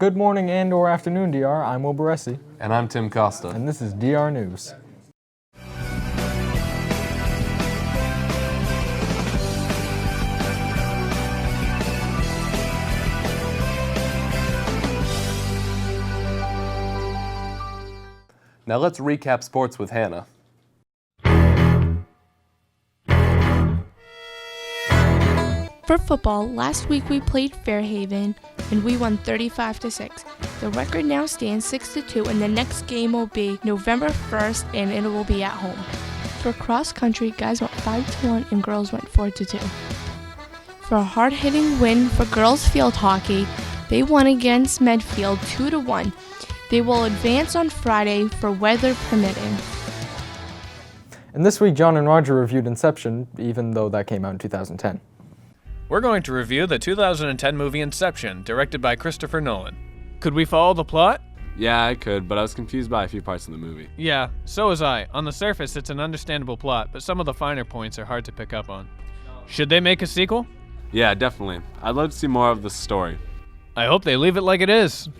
Good morning and or afternoon, DR. I'm Will Baresi. And I'm Tim Costa. And this is DR News. Now let's recap sports with Hannah. For football, last week we played Fairhaven and we won 35-6. The record now stands 6-2 and the next game will be November 1st and it will be at home. For cross country, guys went 5-1 and girls went 4-2. For a hard-hitting win for girls field hockey, they won against Medfield 2-1. They will advance on Friday for weather permitting. And this week, John and Roger reviewed Inception, even though that came out in 2010. We're going to review the 2010 movie Inception, directed by Christopher Nolan. Could we follow the plot? Yeah, I could, but I was confused by a few parts of the movie. Yeah, so was I. On the surface, it's an understandable plot, but some of the finer points are hard to pick up on. Should they make a sequel? Yeah, definitely. I'd love to see more of the story. I hope they leave it like it is.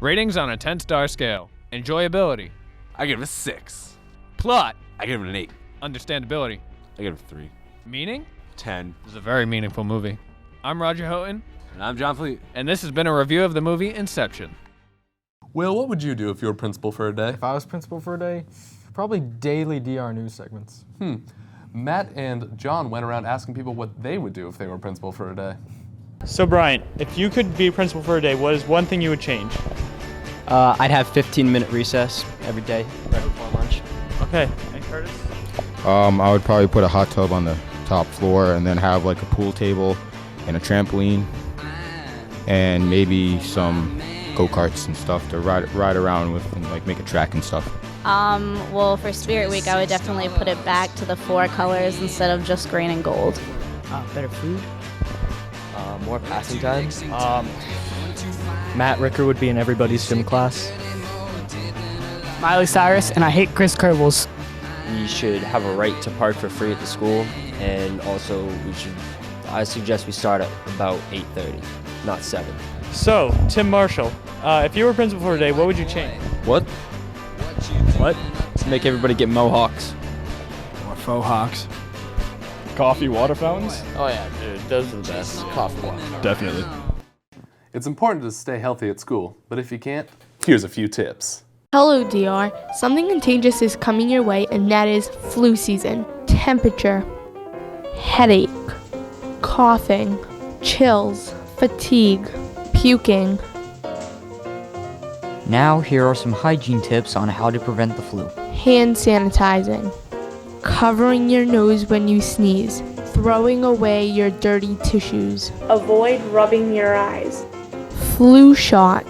Ratings on a 10-star scale. Enjoyability. I give it a 6. Plot. I give it an 8. Understandability. I give it a 3. Meaning? 10. This is a very meaningful movie. I'm Roger Houghton. And I'm John Fleet. And this has been a review of the movie Inception. Will, what would you do if you were principal for a day? If I was principal for a day, probably daily DR news segments. Matt and John went around asking people what they would do if they were principal for a day. So Brian, if you could be principal for a day, what is one thing you would change? I'd have 15-minute recess every day, right before lunch. Okay, and Curtis? I would probably put a hot tub on the top floor and then have like a pool table and a trampoline and maybe some go-karts and stuff to ride around with and like make a track and stuff. Well, for Spirit Week, I would definitely put it back to the 4 colors instead of just green and gold. Better food. More passing time. Matt Ricker would be in everybody's gym class. Miley Cyrus, and I hate Chris Kerbels. We should have a right to park for free at the school, and also I suggest we start at about 8:30, not 7. So, Tim Marshall, if you were principal for a day, what would you change? What? What? To make everybody get mohawks. Or faux hawks. Coffee water fountains? Oh yeah, dude, those are the best. Coffee water. Definitely. It's important to stay healthy at school, but if you can't, here's a few tips. Hello, DR. Something contagious is coming your way, and that is flu season. Temperature, headache, coughing, chills, fatigue, puking. Now here are some hygiene tips on how to prevent the flu. Hand sanitizing, covering your nose when you sneeze, throwing away your dirty tissues. Avoid rubbing your eyes. Flu shot.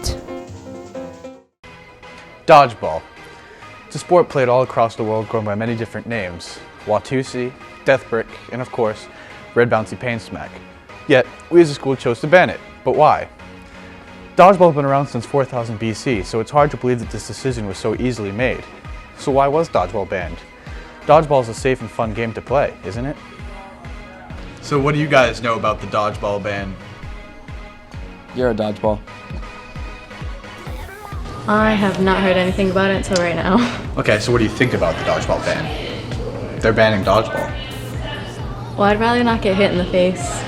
Dodgeball. It's a sport played all across the world, going by many different names. Watusi, Death Brick, and of course, Red Bouncy Pain Smack. Yet, we as a school chose to ban it. But why? Dodgeball has been around since 4000 BC, so it's hard to believe that this decision was so easily made. So why was Dodgeball banned? Dodgeball is a safe and fun game to play, isn't it? So what do you guys know about the Dodgeball ban? You're a dodgeball. I have not heard anything about it until right now. Okay, so what do you think about the Dodgeball ban? They're banning Dodgeball. Well, I'd rather not get hit in the face.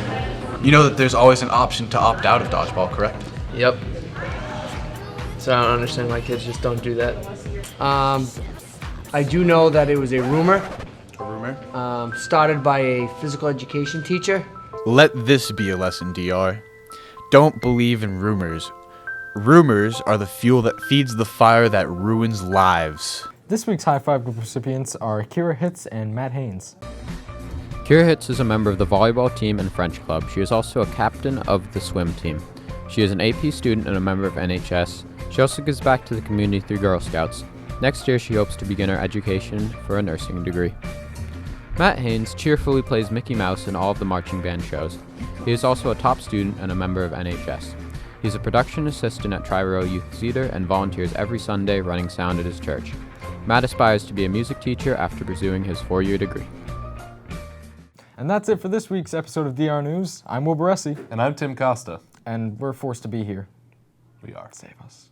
You know that there's always an option to opt out of Dodgeball, correct? Yep. So I don't understand why kids just don't do that. I do know that it was a rumor. A rumor? Started by a physical education teacher. Let this be a lesson, DR. Don't believe in rumors. Rumors are the fuel that feeds the fire that ruins lives. This week's High Five Group recipients are Kira Hitz and Matt Haynes. Kira Hitz is a member of the volleyball team and French club. She is also a captain of the swim team. She is an AP student and a member of NHS. She also gives back to the community through Girl Scouts. Next year, she hopes to begin her education for a nursing degree. Matt Haynes cheerfully plays Mickey Mouse in all of the marching band shows. He is also a top student and a member of NHS. He's a production assistant at Triborough Youth Theatre and volunteers every Sunday running sound at his church. Matt aspires to be a music teacher after pursuing his 4-year degree. And that's it for this week's episode of DR News. I'm Will Baresi. And I'm Tim Costa. And we're forced to be here. We are. Save us.